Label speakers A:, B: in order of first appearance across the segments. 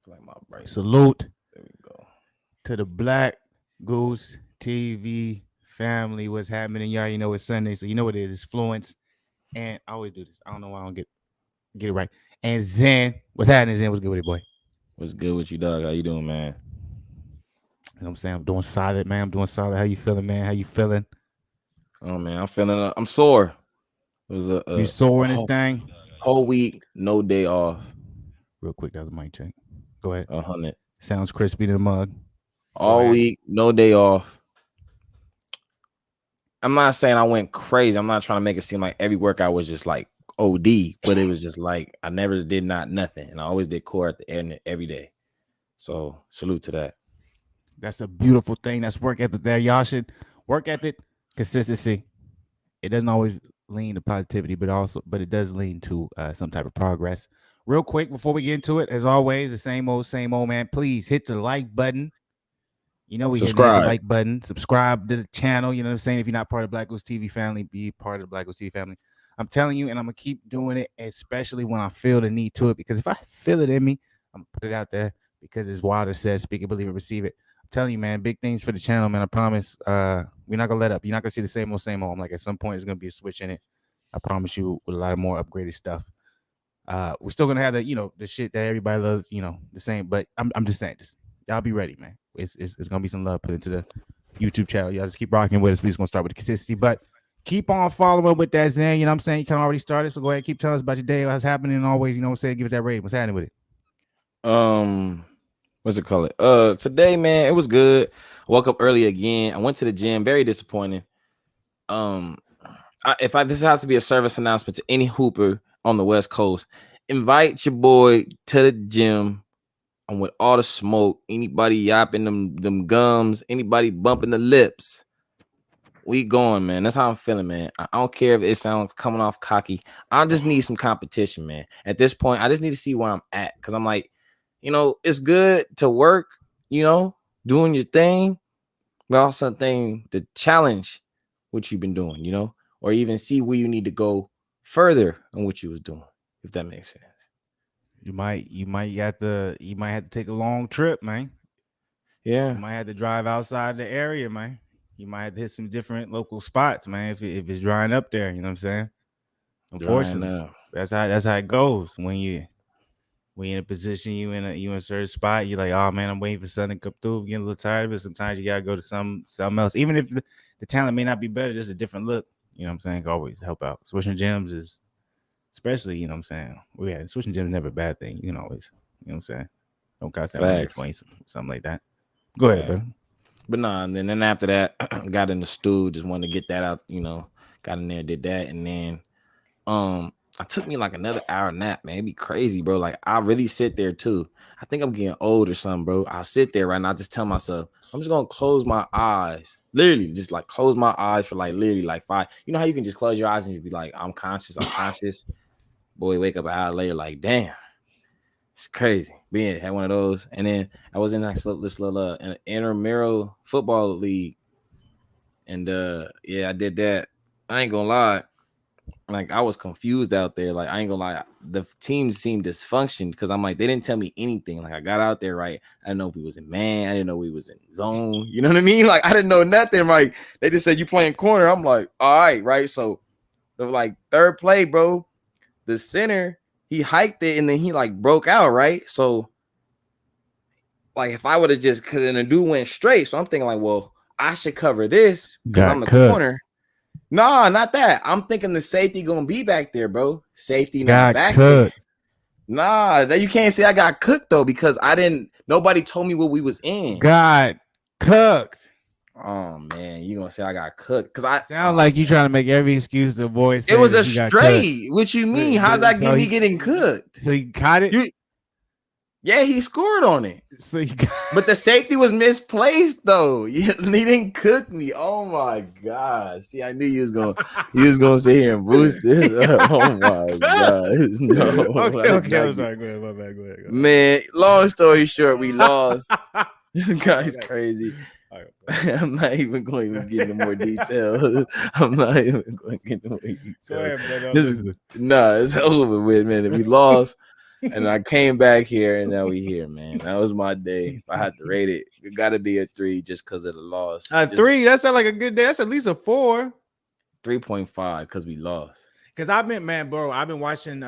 A: Like my brain.
B: Salute
A: There we go.
B: to the Black Goose TV family. What's happening, y'all? You know it's Sunday, so you know what it is. It's Fluence, and I always do this. I don't know why I don't get it right. And Zen, what's happening? Zen, what's good with it, boy?
A: What's good with you, dog? How you doing, man?
B: You know what I'm saying? I'm doing solid, man. I'm doing solid. How you feeling, man? How you feeling?
A: Oh man, I'm feeling. I'm sore. It was
B: You
A: a
B: soaring this thing?
A: whole week, no day off.
B: Real quick, that was a mic check. Go ahead.
A: 100
B: Sounds crispy to the mug. Go
A: all
B: ahead.
A: week, no day off. I'm not saying I went crazy. I'm not trying to make it seem like every workout was just like OD, but it was just like I never did nothing, and I always did core at the end every day. So salute to that.
B: That's a beautiful thing. That's work ethic there. Y'all should work ethic, consistency. It doesn't always lean to positivity, but it does lean to some type of progress. Real quick before we get into it, as always, the same old man. Please hit the like button. You know we hitting that
A: Subscribe.
B: like button. Subscribe to the channel. You know what I'm saying? If you're not part of Black Goose TV family, be part of the Black Goose TV family. I'm telling you, and I'm gonna keep doing it, especially when I feel the need to it. Because if I feel it in me, I'm gonna put it out there. Because as Wilder says, speak it, believe it, receive it. I'm telling you, man, big things for the channel, man. I promise. We're not gonna let up. You're not gonna see the same old, same old. I'm like, at some point, there's gonna be a switch in it. I promise you, with a lot of more upgraded stuff. We're still gonna have the shit that everybody loves, the same. But I'm just saying, y'all be ready, man. It's gonna be some love put into the YouTube channel. Y'all just keep rocking with us. We're just gonna start with the consistency, but keep on following with that, Zen. You know what I'm saying? You kind of already started, so go ahead, keep telling us about your day, what's happening, and always, you know what I'm saying, give us that rating. What's happening with it?
A: What's it called? Today, man, it was good. I woke up early again. I went to the gym. Very disappointing. This has to be a service announcement to any hooper on the West Coast. Invite your boy to the gym. I'm with all the smoke. Anybody yapping them gums, anybody bumping the lips. We going, man. That's how I'm feeling, man. I don't care if it sounds coming off cocky. I just need some competition, man. At this point, I just need to see where I'm at. Cause I'm like, it's good to work, doing your thing, but also thing to challenge what you've been doing, or even see where you need to go further on what you was doing, if that makes sense.
B: You might have to take a long trip, man.
A: Yeah.
B: You might have to drive outside the area, man. You might have to hit some different local spots, man. If it's drying up there, you know what I'm saying. Unfortunately, that's how it goes when you in a position, you in a certain spot. You're like, oh man, I'm waiting for something to come through. I'm getting a little tired, but sometimes you gotta go to something else. Even if the talent may not be better, just a different look. You know what I'm saying? Can always help out. Switching gyms is, especially, you know what I'm saying. Switching gyms is never a bad thing. You can always, you know what I'm saying. Don't cost that money between something like that. Go ahead, bro.
A: But nah, and then after that, got in the stool, just wanted to get that out, got in there, did that, and then I took me like another hour nap, man. It'd be crazy, bro. Like I really sit there too. I think I'm getting old or something, bro. I'll sit there right now, I just tell myself, I'm just gonna close my eyes. Literally, just like close my eyes for like literally like 5. You know how you can just close your eyes and you be like, I'm conscious. Boy, wake up an hour later, like, damn. It's crazy. Being had one of those, and then I was in like this little intramural football league, and I did that. I ain't gonna lie, like I was confused out there. Like I ain't gonna lie, the team seemed dysfunctional because I'm like they didn't tell me anything. Like I got out there right, I didn't know if we was in man, I didn't know we was in zone. You know what I mean? Like I didn't know nothing. Right? They just said you playing corner. I'm like, all right. So the like third play, bro, the center. He hiked it and then he like broke out, right? So, like, if I would have just, because then the dude went straight. So I'm thinking, like, well, I should cover this because I'm the corner. Nah, not that. I'm thinking the safety gonna be back there, bro. Safety not back there. Nah, that you can't say I got cooked though because nobody told me what we was in.
B: Got cooked.
A: Oh man, you gonna say I got cooked? Cause I
B: sound like you trying to make every excuse to avoid.
A: It was a straight. What you mean? How's that get me getting cooked?
B: So you caught it.
A: Yeah, he scored on it.
B: So
A: but the safety was misplaced though. He didn't cook me. Oh my god! See, I knew you was gonna sit here and boost this up. Oh my god! No.
B: Okay. I'm sorry. Go ahead. My bad. Go ahead.
A: Man, long story short, we lost. This guy's crazy. I'm not even going to get into more detail. I'm not even going to get into more detail. It's over with, man. We lost. And I came back here, and now we here, man. That was my day. If I had to rate it, it got to be a 3 just because of the loss.
B: A
A: Just
B: 3, that sounds like a good day. That's at least a 4.
A: 3.5 because we lost.
B: Cause I've been, man, bro. I've been watching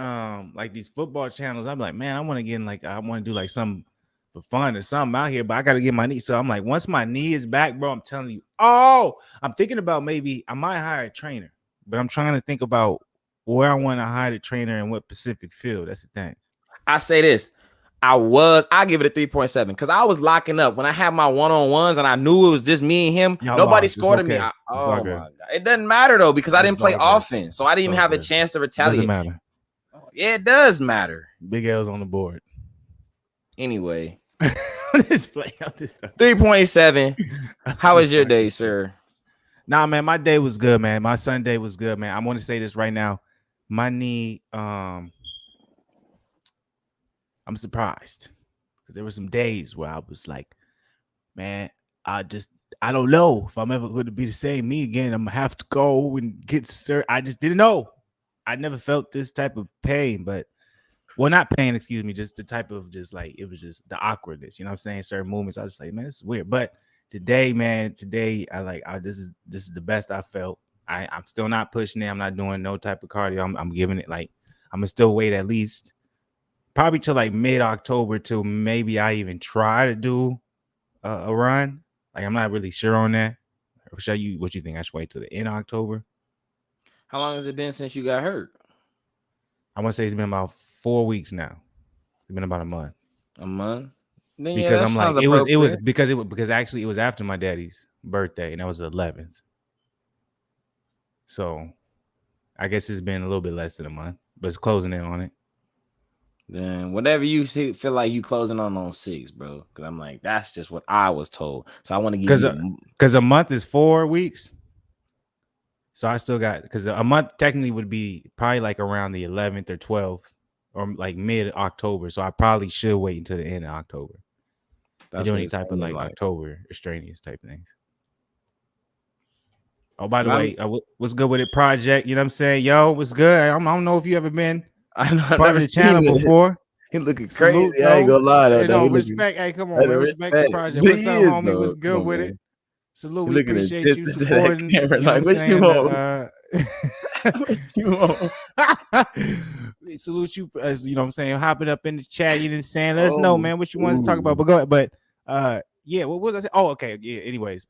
B: like these football channels. I'm like, man, I want to get in, like, I want to do like something for fun or something out here, but I gotta get my knee. So I'm like, once my knee is back, bro, I'm telling you, I'm thinking about maybe I might hire a trainer, but I'm trying to think about where I want to hire a trainer and what Pacific field. That's the thing.
A: I say this. I give it a 3.7 because I was locking up when I had my one-on-ones and I knew it was just me and him.
B: Y'all
A: Nobody
B: lost. It's
A: scored at me.
B: okay.
A: Oh my God. It doesn't matter though, because I didn't
B: It's
A: play
B: all good.
A: offense. So I didn't even
B: It's all
A: have a
B: good.
A: chance to
B: Doesn't
A: retaliate.
B: matter.
A: Yeah, it does matter.
B: Big L's on the board.
A: Anyway,
B: This play out this stuff.
A: 3.7. How was your day, sir?
B: Nah, man, my day was good, man. My Sunday was good, man. I want to say this right now. My knee, I'm surprised because there were some days where I was like, man, I don't know if I'm ever going to be the same me again. I'm gonna have to go and get surgery. I just didn't know. I never felt this type of pain, but not pain, excuse me, just the type of just like it was just the awkwardness. You know what I'm saying? Certain movements, I was just like, man, this is weird. But today, man, this is the best I felt. I'm still not pushing it. I'm not doing no type of cardio. I'm giving it like I'm gonna still wait at least probably till like mid-October till maybe I even try to do a run. Like I'm not really sure on that. What you think? I should wait till the end of October.
A: How long has it been since you got hurt?
B: I want to say it's been about 4 weeks now. It's been about a month.
A: A month? Then
B: Because
A: yeah,
B: I'm like because actually it was after my daddy's birthday and that was the 11th. So I guess it's been a little bit less than a month, but it's closing in on it.
A: Then whatever you feel like you closing on 6, bro. Because I'm like, that's just what I was told. So I want to give you
B: because a month is 4 weeks. So I still got because a month technically would be probably like around the 11th or 12th or like mid-October. So I probably should wait until the end of October. That's do any type of like October extraneous type things. Oh, by the way, what's good with it project? You know what I'm saying? Yo, what's good? I don't know if you ever been part of the channel before.
A: He looking crazy. Salute, I ain't gonna lie though.
B: Hey, no, respect. Hey, come on, man. Respect the project. What's up, homie?
A: Though.
B: What's good with it? Salute. We
A: looking
B: appreciate you supporting.
A: You know like, what you want? What you want?
B: We salute you. As you know what I'm saying, hopping up in the chat. You know what I'm saying? Let us know, man, what you want to talk about. But go ahead. But yeah, what was I say? Oh, okay. Yeah, anyways.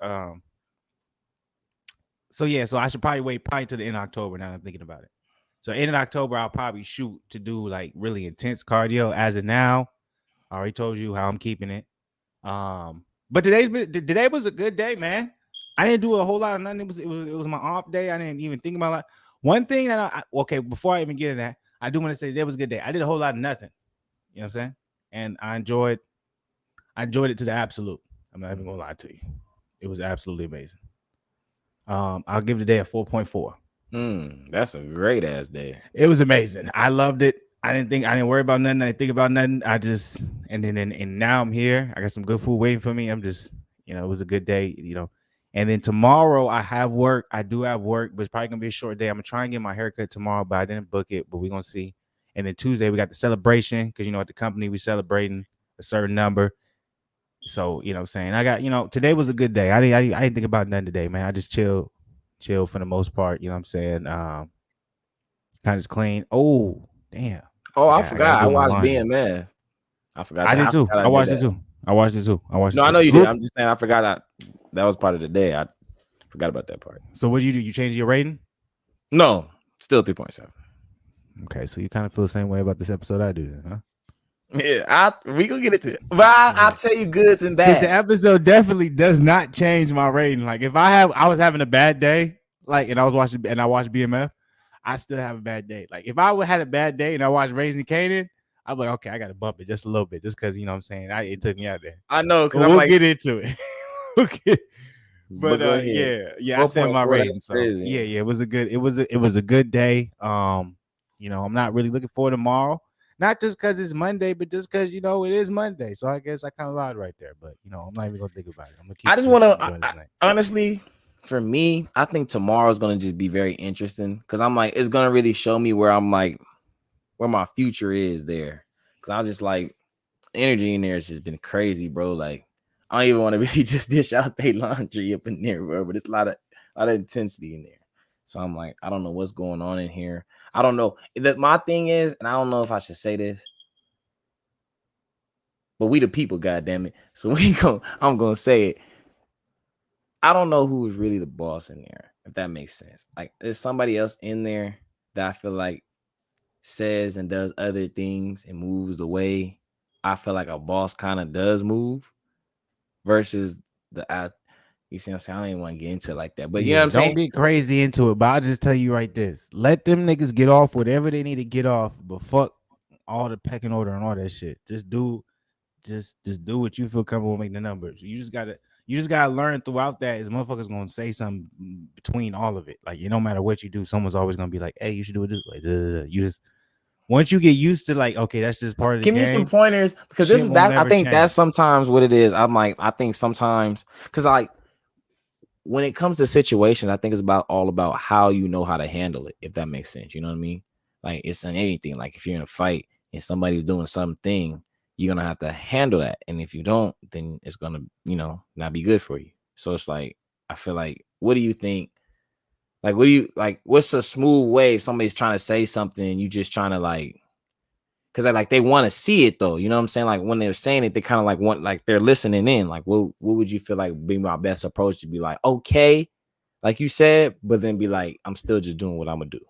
B: So yeah, so I should probably wait to the end of October now that I'm thinking about it. So end of October, I'll probably shoot to do like really intense cardio. As of now, I already told you how I'm keeping it. But today was a good day, man. I didn't do a whole lot of nothing. It was my off day. I didn't even think about one thing that before I even get into that, I do want to say today was a good day. I did a whole lot of nothing. You know what I'm saying? And I enjoyed it to the absolute. I'm not even gonna lie to you. It was absolutely amazing. I'll give the day a 4.4.
A: That's a great ass day.
B: It was amazing. I loved it. I didn't worry about nothing. I didn't think about nothing. And now I'm here. I got some good food waiting for me. I'm just, it was a good day, And then tomorrow I have work. I do have work, but it's probably gonna be a short day. I'm gonna try and get my haircut tomorrow, but I didn't book it. But we're gonna see. And then Tuesday we got the celebration because at the company we celebrating a certain number. So you know what I'm saying. I got today was a good day. I didn't think about nothing today, man. I just chill for the most part. You know what I'm saying. Kind of just clean. Oh damn.
A: Oh, I forgot. I watched BMF. I forgot.
B: I did too. I watched it too.
A: No, I know you did. I'm just saying I forgot that was part of the day. I forgot about that part.
B: So what did you do? You changed your rating?
A: No, still 3.7.
B: Okay, so you kind of feel the same way about this episode I do, then, huh?
A: Yeah, we gonna get into it. But I'll tell you goods and bads.
B: The episode definitely does not change my rating. Like if I was having a bad day, like and I watched BMF, I still have a bad day. Like if I had a bad day and I watched Raising Kanan, I'm like, okay, I gotta bump it just a little bit, just because you know what I'm saying. It took me out there.
A: I know, because
B: we'll get into it. Okay. But I said my rating. So yeah, it was a good day. I'm not really looking forward to tomorrow. Not just because it's Monday, but just because it is Monday. So I guess I kind of lied right there. But I'm not even gonna think about it. I'm gonna keep.
A: I just want to honestly, for me, I think tomorrow's gonna just be very interesting because I'm like, it's gonna really show me where I'm like, where my future is there. Cause I was just like, energy in there has just been crazy, bro. Like, I don't even want to really just dish out their laundry up in there, bro. But it's a lot of intensity in there. So I'm like, I don't know what's going on in here. I don't know. My thing is, and I don't know if I should say this, but we the people, goddamn it. So I'm gonna say it. I don't know who is really the boss in there, if that makes sense. Like, there's somebody else in there that I feel like says and does other things and moves the way I feel like a boss kind of does move versus you see what I'm saying? I don't even want to get into it like that. But you know what
B: Yeah,
A: I'm
B: don't
A: saying?
B: get crazy into it. But I'll just tell you right this: let them niggas get off whatever they need to get off. But fuck all the pecking order and all that shit. Just do what you feel comfortable making the numbers. You just gotta learn throughout that. Is motherfuckers gonna say something between all of it? Like, no matter what you do, someone's always gonna be like, "Hey, you should do it this way." Duh, duh, duh. You just once you get used to, like, okay, that's just part of the
A: Give me some
B: game.
A: pointers because this
B: Shit
A: is
B: won't
A: that I
B: never
A: think that's
B: change.
A: sometimes what it is. I'm like, I think sometimes because like when it comes to situations, I think it's all about how you know how to handle it, if that makes sense. You know what I mean? Like it's in anything. Like if you're in a fight and somebody's doing something, you're gonna have to handle that. And if you don't, then it's gonna, not be good for you. So it's like, I feel like, what do you think? Like, what do you like? What's a smooth way if somebody's trying to say something and you just trying to like because like they want to see it though. You know what I'm saying? Like when they're saying it, they kind of like want like they're listening in. Like, what would you feel like be my best approach to be like, okay, like you said, but then be like, I'm still just doing what I'm gonna do.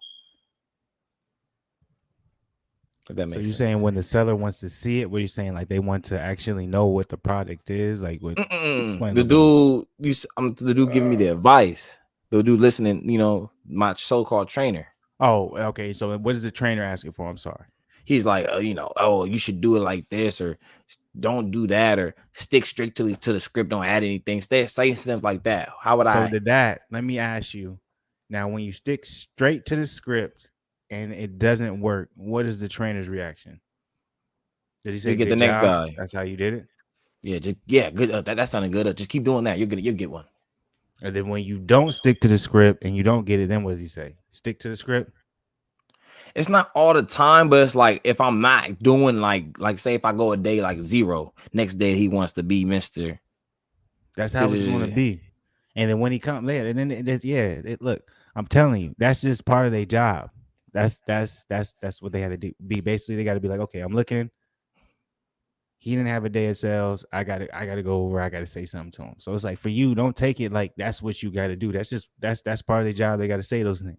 A: If that
B: So
A: makes
B: you're saying
A: sense.
B: when the seller wants to see it, what are you saying? Like they want to actually know what the product is? Like what? Explain a
A: The
B: little bit more.
A: dude, I'm the dude giving me the advice. The dude listening, my so-called trainer.
B: Oh, okay. So what is the trainer asking for? I'm sorry.
A: He's like, oh, you should do it like this, or don't do that, or stick strictly to the script. Don't add anything. Say stuff like that. How would
B: So
A: I?
B: did that? Let me ask you. Now, when you stick straight to the script and it doesn't work, what is the trainer's reaction? Did he
A: We
B: say
A: get the
B: good
A: next
B: job?
A: guy.
B: That's how you did it?
A: Yeah, good. That sounded good. Just keep doing that. You'll get one.
B: And then when you don't stick to the script and you don't get it, then what does he say? Stick to the script?
A: It's not all the time, but it's like if I'm not doing like say if I go a day like zero, next day he wants to be Mister.
B: That's how it's going to be. And then when he comes later, and then look, I'm telling you, that's just part of their job. That's what they had to be. Basically, they got to be like, okay, I'm looking. He didn't have a day of sales. I gotta go over. I gotta say something to him. So it's like for you, don't take it like that's what you gotta do. That's part of their job. They gotta say those things.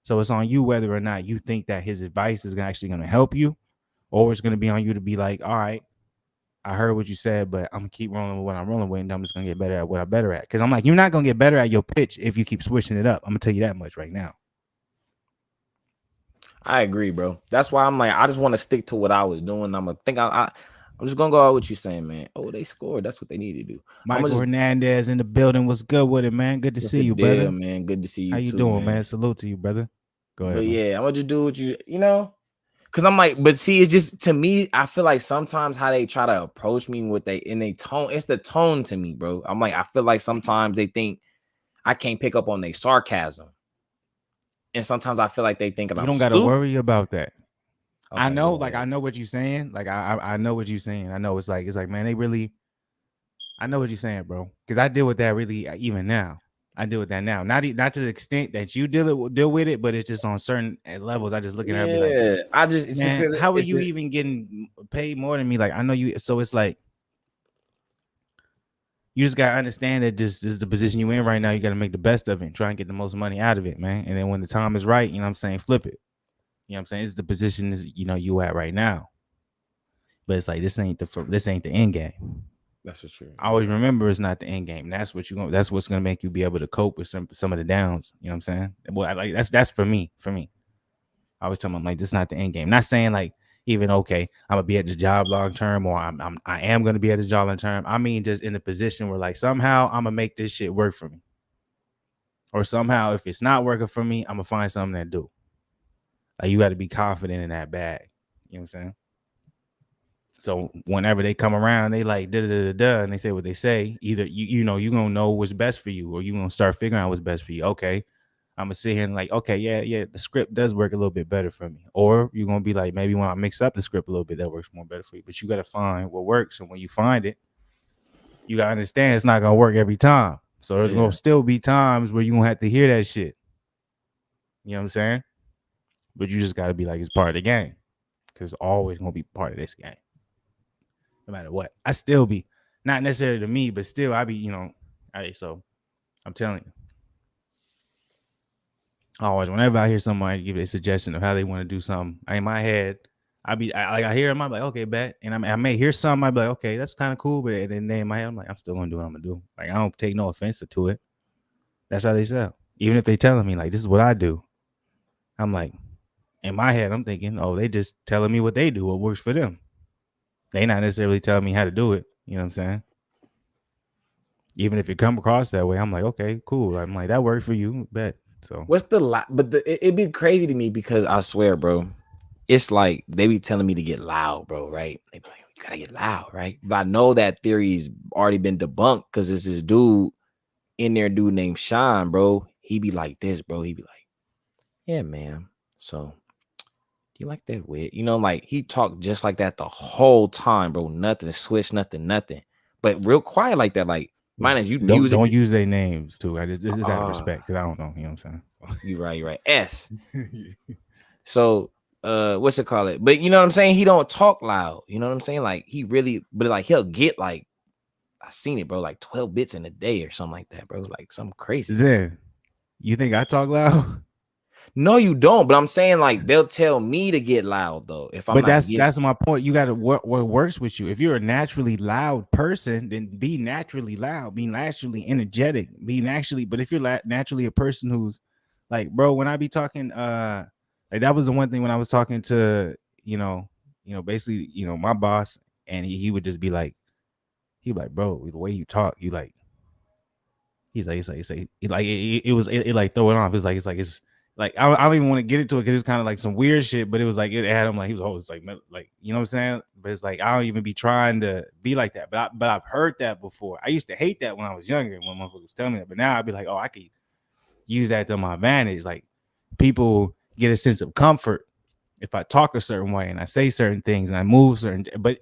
B: So it's on you whether or not you think that his advice is actually gonna help you, or it's gonna be on you to be like, all right, I heard what you said, but I'm gonna keep rolling with what I'm rolling with, and I'm just gonna get better at what I'm better at. Because I'm like, you're not gonna get better at your pitch if you keep switching it up. I'm gonna tell you that much right now.
A: I agree, bro. That's why I'm like, I just want to stick to what I was doing. I'm just gonna go out with you saying, man. Oh, they scored. That's what they need to do. I'm gonna
B: Michael
A: just
B: Hernandez in the building. What's good with it, man? Good to
A: what's
B: see
A: the
B: you,
A: deal,
B: brother.
A: man. Good to see
B: How
A: you
B: you
A: too,
B: doing, man?
A: man.
B: Salute to you, brother. Go
A: But
B: ahead, man.
A: yeah, I'm gonna just do what because I'm like, but see, it's just to me, I feel like sometimes how they try to approach me with they tone, it's the tone to me, bro. I'm like, I feel like sometimes they think I can't pick up on their sarcasm. And sometimes I feel like they thinking
B: You
A: I'm
B: don't got to
A: stupid.
B: worry about that. I
A: Okay,
B: know,
A: go
B: like I
A: ahead.
B: know what you're saying. Like I know what you're saying. I know it's like man, they really. I know what you're saying, bro. Because I deal with that really even now. I deal with that now. Not to the extent that you deal with it, but it's just on certain levels. I just look at her and be like,
A: Yeah, I just it's just
B: man, how are
A: it's
B: you even getting paid more than me? Like I know you. So it's like you just gotta understand that this is the position you in right now. You gotta make the best of it and try and get the most money out of it, man. And then when the time is right, you know what I'm saying, flip it. You know what I'm saying? It's the position is you at right now. But it's like this ain't the end game.
A: that's for sure.
B: I always remember it's not the end game. That's what's gonna make you be able to cope with some of the downs. You know what I'm saying? Well, like that's for me. For me. I always tell them like this is not the end game. Not saying like even okay, I'm gonna be at this job long term or I am gonna be at this job long term. I mean just in a position where like somehow I'm gonna make this shit work for me. Or somehow if it's not working for me, I'm gonna find something that do. Like you gotta be confident in that bag. You know what I'm saying? So whenever they come around, they like da da da da, and they say what they say. Either you gonna know what's best for you, or you gonna start figuring out what's best for you. Okay, I'm gonna sit here and like, okay, yeah, the script does work a little bit better for me. Or you're gonna be like, maybe when I mix up the script a little bit, that works more better for you. But you gotta find what works, and when you find it, you gotta understand it's not gonna work every time. So there's gonna
A: Yeah.
B: still be times where you're gonna have to hear that shit. You know what I'm saying? But you just gotta be like, it's part of the game. Cause it's always gonna be part of this game. No matter what. I still be not necessarily to me, but still I be, so I'm telling you. Always, whenever I hear somebody give a suggestion of how they want to do something, in my head, I hear them, I'm like, okay, bet, and I may hear something, I be like, okay, that's kind of cool, but then in my head, I'm like, I'm still gonna do what I'm gonna do. Like, I don't take no offense to it. That's how they sell. Even if they telling me like this is what I do, I'm like, in my head, I'm thinking, oh, they just telling me what they do, what works for them. They not necessarily telling me how to do it. You know what I'm saying? Even if it come across that way, I'm like, okay, cool. I'm like, that worked for you, bet. So
A: What's the but it'd be crazy to me because I swear, bro, it's like they be telling me to get loud, bro, right? They be like, you gotta get loud, right? But I know that theory's already been debunked because it's this dude in there, dude named Sean, bro. He be like this, bro. He be like, yeah, man. So do you like that wig? You know, like he talked just like that the whole time, bro. Nothing switch, nothing. But real quiet like that, like
B: yeah,
A: mine is you music.
B: don't use their names too. This is out of
A: Ah,
B: respect because I don't know. You know what I'm saying?
A: you right, you right. S. So what's it called it? But you know what I'm saying? He don't talk loud. You know what I'm saying? Like he really, but like he'll get like I seen it, bro, like 12 bits in a day or something like that, bro. Like something crazy.
B: Zen, you think I talk loud?
A: No, you don't. But I'm saying like they'll tell me to get loud though if I'm
B: But
A: not getting.
B: that's my point. You got to what works with you. If you're a naturally loud person, then be naturally loud. Be naturally energetic. Be naturally. But if you're naturally a person who's like, bro, when I be talking, like that was the one thing when I was talking to, basically, my boss, and he would just be like, bro, the way you talk, you like, it like throw it off. It's like I don't even want to get into it because it's kind of like some weird shit, but it was like it had him like he was always like you know what I'm saying. But it's like I don't even be trying to be like that. But I've heard that before. I used to hate that when I was younger when motherfuckers was telling me that. But now I'd be like, oh, I could use that to my advantage. Like people get a sense of comfort if I talk a certain way and I say certain things and I move certain. But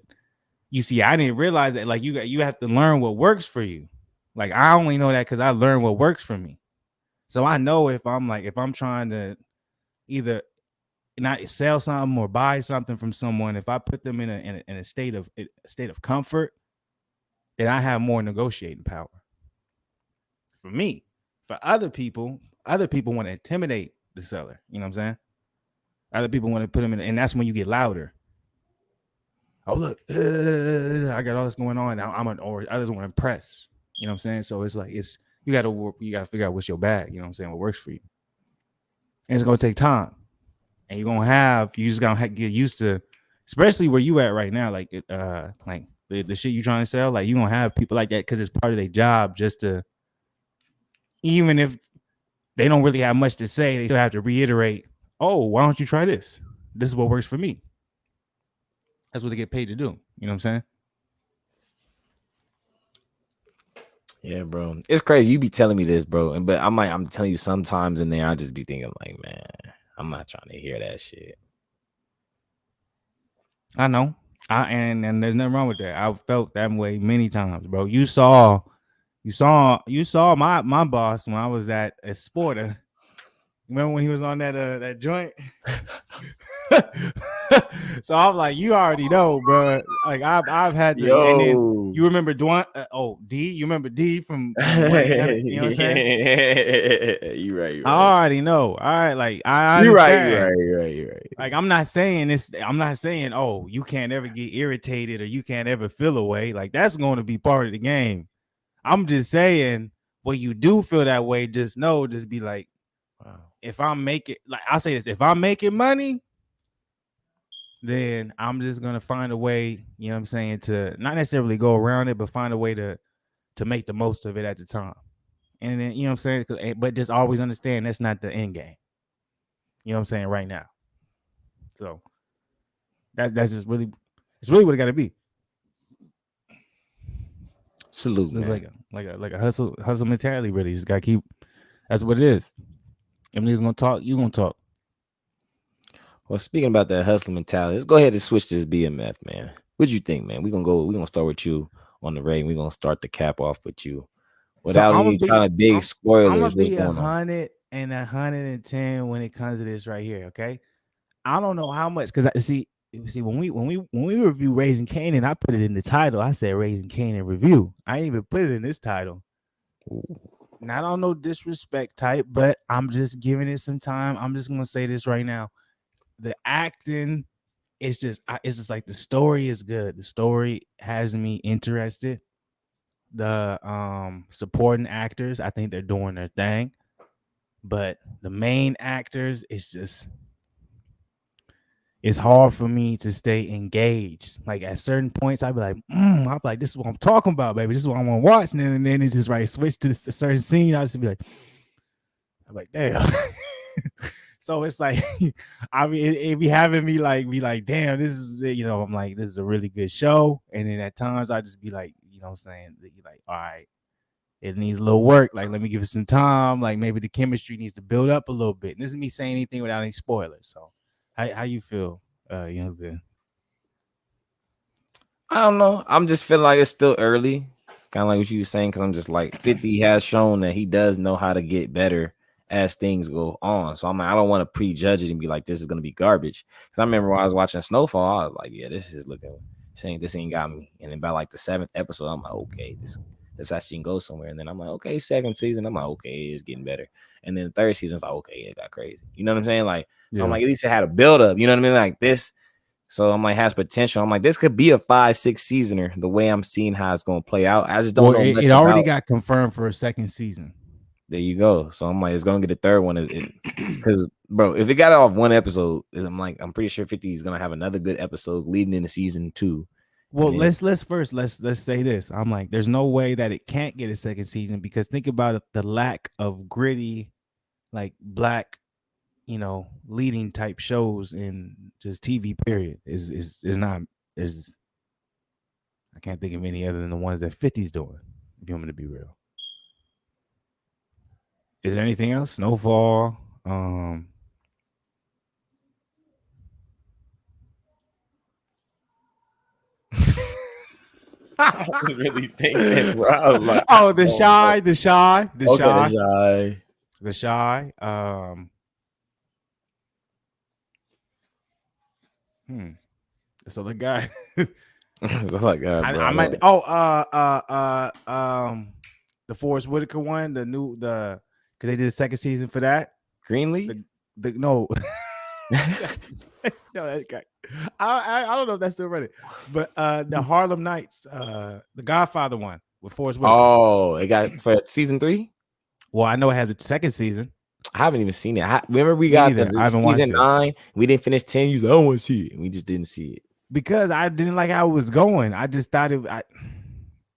B: you see, I didn't realize that like you have to learn what works for you. Like I only know that because I learned what works for me. So I know if I'm trying to either not sell something or buy something from someone, if I put them in a state of comfort, then I have more negotiating power. For me, for other people want to intimidate the seller. You know what I'm saying? Other people want to put them in, and that's when you get louder. Oh look, I got all this going on. Now or others want to impress. You know what I'm saying? So it's like you got to figure out what's your bag. You know what I'm saying? What works for you, and it's gonna take time. And you just gonna get used to, especially where you at right now, like the shit you trying to sell, like you gonna have people like that because it's part of their job just to, even if they don't really have much to say, they still have to reiterate, oh, why don't you try this? This is what works for me. That's what they get paid to do. You know what I'm saying?
A: Yeah, bro. It's crazy. You be telling me this, bro. But I'm telling you sometimes in there, I just be thinking, like, man, I'm not trying to hear that shit.
B: I know. And there's nothing wrong with that. I felt that way many times, bro. You saw my boss when I was at a Sporter. Remember when he was on that joint? So I'm like, you already know, bro. Like I've had to, and then
A: Yo.
B: you remember D? You remember D from way? You know what I'm saying?
A: You right, you
B: I
A: right.
B: already know. All right, like I
A: You right, you
B: understand.
A: right, you right, you right.
B: Like I'm not saying this. I'm not saying, oh, you can't ever get irritated or you can't ever feel away. Like that's going to be part of the game. I'm just saying, when you do feel that way, just be like,
A: Wow.
B: if I'm making, like I'll say this, if I'm making money, then I'm just gonna find a way, you know what I'm saying, to not necessarily go around it, but find a way to make the most of it at the time. And then, you know what I'm saying, but just always understand that's not the end game. You know what I'm saying, right now. So that's just really, it's really what it got to be.
A: Salute,
B: So it's
A: man.
B: like a hustle mentality. Really, you just gotta keep. That's what it is. Them niggas gonna talk. You gonna talk.
A: Well, speaking about that hustler mentality, let's go ahead and switch to this BMF, man. What you think, man? We're gonna go. We're gonna start with you on the rating. We're gonna start the cap off with you
B: So
A: without any kind of big
B: I'm gonna
A: spoilers. What's
B: be
A: going on?
B: 110 when it comes to this right here. Okay. I don't know how much because I see when we review Raising Canaan, I put it in the title. I said Raising Canaan review. I ain't even put it in this title. Not on no disrespect type, but I'm just giving it some time. I'm just gonna say this right now. The acting it's just like the story is good. The story has me interested. The supporting actors, I think they're doing their thing, but the main actors, it's hard for me to stay engaged. Like at certain points, I'd be like, I'm like, this is what I'm talking about, baby. This is what I want to watch. And then it just right switch to a certain scene. I just be like, I'm like, damn. So it's like, I mean, it be having me like, damn, this is, I'm like, this is a really good show. And then at times I just be like, what I'm saying, like, all right, it needs a little work. Like, let me give it some time. Like, maybe the chemistry needs to build up a little bit. And this is me saying anything without any spoilers. So, how you feel, Youngster?
A: I don't know. I'm just feeling like it's still early, kind of like what you were saying, because I'm just like 50 has shown that he does know how to get better as things go on. So I'm like, I don't want to prejudge it and be like, this is gonna be garbage. Because I remember when I was watching Snowfall, I was like, yeah, this is looking, saying this ain't got me. And then by like the 7th episode, I'm like, okay, this actually can go somewhere. And then I'm like, okay, 2nd season, I'm like, okay, it's getting better. And then the 3rd season's like, okay, it got crazy. You know what I'm saying? Like, I'm like, at least it had a build up. You know what I mean? Like this. So I'm like, has potential. I'm like, this could be a 5-6 seasoner. The way I'm seeing how it's going to play out, I just don't
B: Well,
A: know much
B: it already
A: about.
B: got confirmed for a 2nd season.
A: There you go. So I'm like, it's going to get a 3rd one. Because bro, if it got off one episode, I'm like, I'm pretty sure 50 is going to have another good episode leading into season 2.
B: Well,
A: Then,
B: let's say this. I'm like, there's no way that it can't get a 2nd season because think about the lack of gritty, like black, leading type shows in just TV. Period is not is. I can't think of any other than the ones that 50's doing. If you want me to be real, is there anything else? Snowfall.
A: I was really thinking, bro. I was like, I
B: Oh, the
A: don't know.
B: shy, the shy, the
A: Okay,
B: shy,
A: the shy.
B: the shy. So the guy,
A: Oh my God, bro.
B: I might be. Oh, the Forrest Whitaker one, because they did a 2nd season for that.
A: Greenlee?
B: No, no, that guy. I don't know if that's still running, but the Harlem Nights, the Godfather one with Forrest Whitaker.
A: Oh, it got for season 3?
B: Well, I know it has a 2nd season.
A: I haven't even seen it. Remember we
B: Me
A: got the
B: neither. I haven't
A: season
B: watched it
A: 9. We didn't finish 10. You was like, I don't want to see it. We just didn't see it.
B: because I didn't like how it was going. I just thought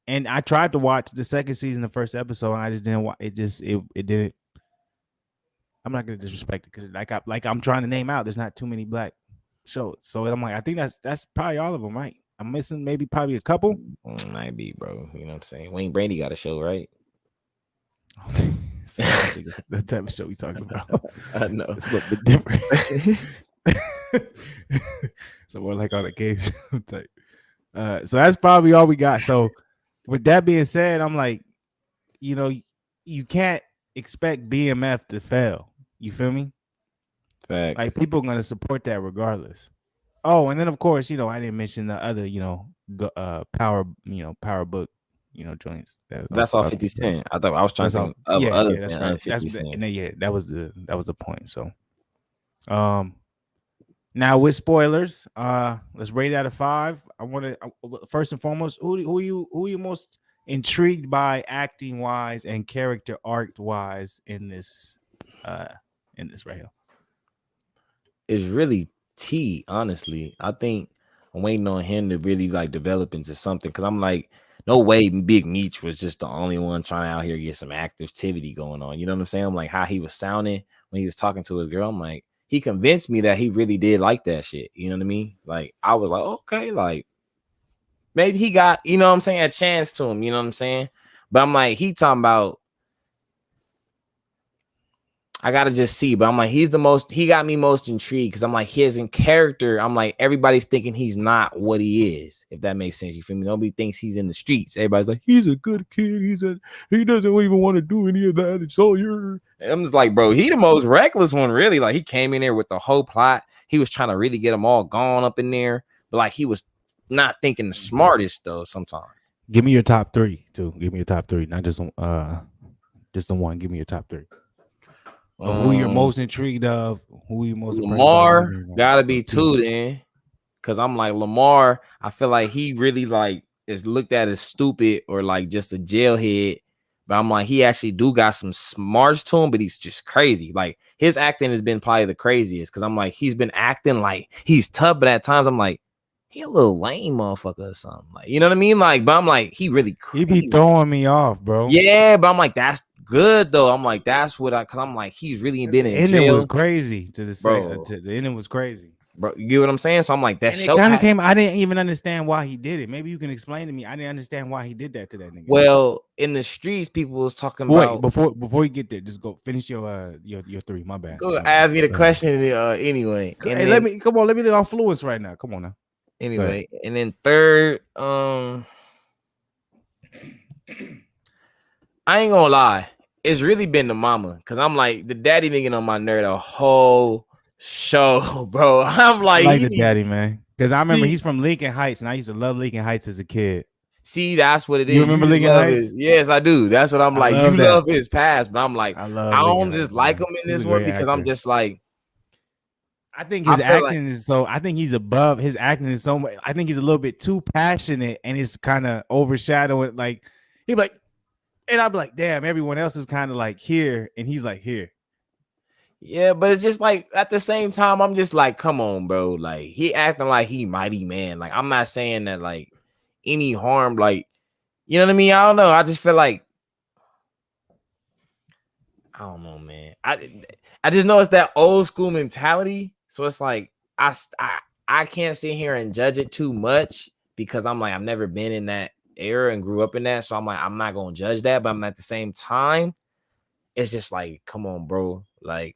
B: and I tried to watch the 2nd season, the 1st episode, and I just didn't watch it. It didn't. I'm not gonna disrespect it because I'm trying to name out. There's not too many black shows, so I'm like, I think that's probably all of them, right? I'm missing maybe probably a couple.
A: Might be, bro. You know what I'm saying? Wayne Brady got a show, right?
B: So I don't think it's the type of show we talking about.
A: I know.
B: It's a little bit different. So more like on a game show type. So that's probably all we got. So with that being said, I'm like, you can't expect BMF to fail. You feel me?
A: Facts.
B: Like people are gonna support that regardless. Oh, and then of course, I didn't mention the other, power book, joints.
A: That's all 50 Cent. I thought I was trying to think of
B: yeah,
A: others
B: that's
A: than
B: right.
A: 50 Cent.
B: That was the point. So, now with spoilers, let's rate it out of 5. I want to first and foremost, who you most intrigued by acting wise and character arc wise in this right here?
A: It's really T, honestly. I think I'm waiting on him to really like develop into something because I'm like, no way Big Meech was just the only one trying out here to get some activity going on. You know what I'm saying? I'm like how he was sounding when he was talking to his girl. I'm like, he convinced me that he really did like that shit. You know what I mean? Like I was like, okay, like maybe he got, you know what I'm saying, a chance to him. You know what I'm saying? But I'm like, he talking about I gotta just see, but I'm like, he got me most intrigued because I'm like, his in character, I'm like, everybody's thinking he's not what he is, if that makes sense. You feel me? Nobody thinks he's in the streets. Everybody's like, he's a good kid. He doesn't even want to do any of that. It's all your. And I'm just like, bro, he the most reckless one, really. Like, he came in there with the whole plot. He was trying to really get them all gone up in there, but like, he was not thinking the smartest though. Sometimes.
B: Give me your top three too. Give me your top three, not just the one. Give me your top three. Who you're most intrigued of? Who you most impressed about?
A: Lamar gotta be two then, because I'm like Lamar. I feel like he really like is looked at as stupid or like just a jailhead, but I'm like he actually do got some smarts to him, but he's just crazy. Like his acting has been probably the craziest because I'm like he's been acting like he's tough, but at times I'm like he a little lame motherfucker or something. Like you know what I mean? Like, but I'm like he really crazy.
B: He be throwing me off, bro.
A: Yeah, but I'm like that's good though. I'm like that's what because I'm like he's really been in jail.
B: Ending was crazy to the bro. The ending was crazy,
A: bro. You get what I'm saying? So I'm like that.
B: And it kind of came. I didn't even understand why he did it. Maybe you can explain to me. I didn't understand why he did that to that nigga.
A: Well, in the streets, people was talking about.
B: Before you get there, just go finish your three. My bad.
A: Go ask me the question anyway.
B: And hey, let me let it on Fluence right now. Come on now.
A: Anyway, and then third, I ain't gonna lie, it's really been the mama because I'm like the daddy been getting on my nerve the whole show, bro. I'm like,
B: I like the daddy, man, because I remember he's from Lincoln Heights, and I used to love Lincoln Heights as a kid.
A: See, that's what it is.
B: You remember Lincoln Heights?
A: Yes, I do. That's what I'm like. You love his past, but I'm like, I don't just like him in this one because I'm just like.
B: I think his acting is so. I think he's above. His acting is so much. I think he's a little bit too passionate, and it's kind of overshadowing. Like he'd be like, and I'd be like, damn, everyone else is kind of like here, and he's like here.
A: Yeah, but it's just like at the same time, I'm just like, come on, bro. Like he acting like he mighty man. Like I'm not saying that like any harm, like you know what I mean. I don't know. I just feel like I don't know, man. I just know it's that old school mentality. So it's like I can't sit here and judge it too much because I'm like I've never been in that era and grew up in that. So I'm like I'm not gonna judge that, but I'm at the same time, it's just like, come on, bro. Like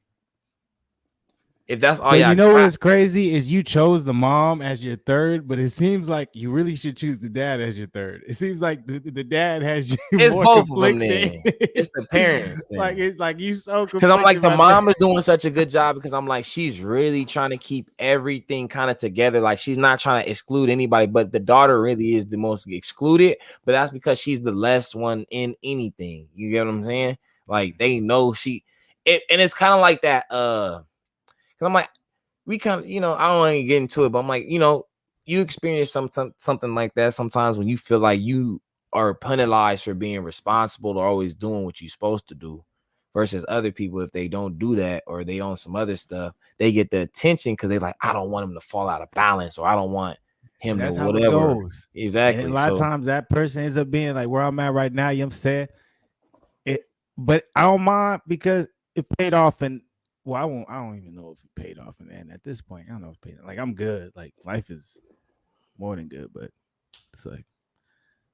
A: if that's all
B: you know what's crazy is you chose the mom as your third, but it seems like you really should choose the dad as your third. It seems like the dad has you.
A: It's more both of them. Then. It's the parents.
B: Like it's like you so
A: because I'm like the mom is doing such a good job because I'm like she's really trying to keep everything kind of together. Like she's not trying to exclude anybody, but the daughter really is the most excluded. But that's because she's the less one in anything. You get what I'm saying? Like they know and it's kind of like that. I'm like, we kind of, I don't want to get into it, but I'm like, you experience something like that sometimes when you feel like you are penalized for being responsible or always doing what you're supposed to do versus other people. If they don't do that or they own some other stuff, they get the attention because they're like, I don't want him to fall out of balance or I don't want him to whatever. It goes. Exactly.
B: And a lot of times that person ends up being like where I'm at right now, you know what I'm saying? But I don't mind because it paid off and I don't even know if it paid off in the end at this point. I don't know if it paid. Like I'm good. Like life is more than good, but it's like,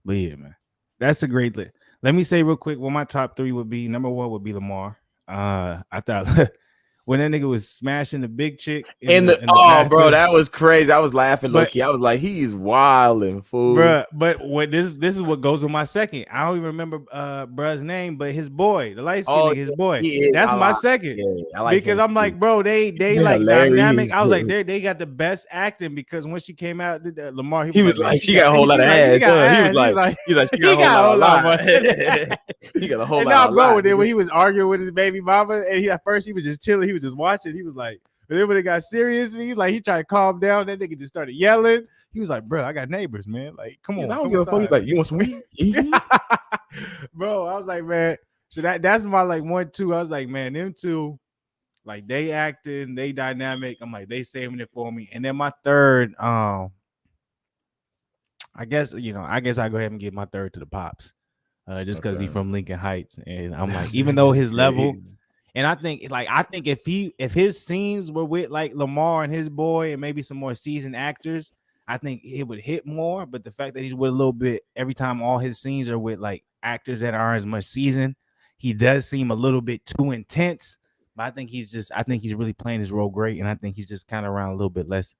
B: but yeah, man, that's a great list. Let me say real quick what my top three would be. Number one would be Lamar. I thought when that nigga was smashing the big chick
A: in the bro, that was crazy. I was laughing low key. I was like, he's wilding, fool.
B: Bro, but what this is what goes with my second. I don't even remember bruh's name, but his boy, the light skin nigga, his boy. That's my second. Yeah, I like because I'm like, bro, they like dynamic. I was like, they got the best acting because when she came out, Lamar,
A: he was like, she got a whole lot of ass. He was like, she got a whole lot. He got a whole lot.
B: Bro, then when he was arguing with his baby mama, and at first he was just chilling, he was just watching. He was like, but then when it got serious, he tried to calm down. That nigga just started yelling. He was like, bro, I got neighbors, man. Like, come on.
A: I don't give a fuck. He's like, you want some weed?
B: Bro, I was like, man. So that's my like 1, 2. I was like, man, them two, like they acting, they dynamic. I'm like, they saving it for me. And then my third, I guess I go ahead and give my third to the Pops. Just because he's from Lincoln Heights. And I'm like, even though his level, and I think if his scenes were with like Lamar and his boy and maybe some more seasoned actors, I think it would hit more. But the fact that he's with a little bit every time all his scenes are with like actors that aren't as much seasoned, he does seem a little bit too intense. But I think he's really playing his role great, and I think he's just kind of around a little bit less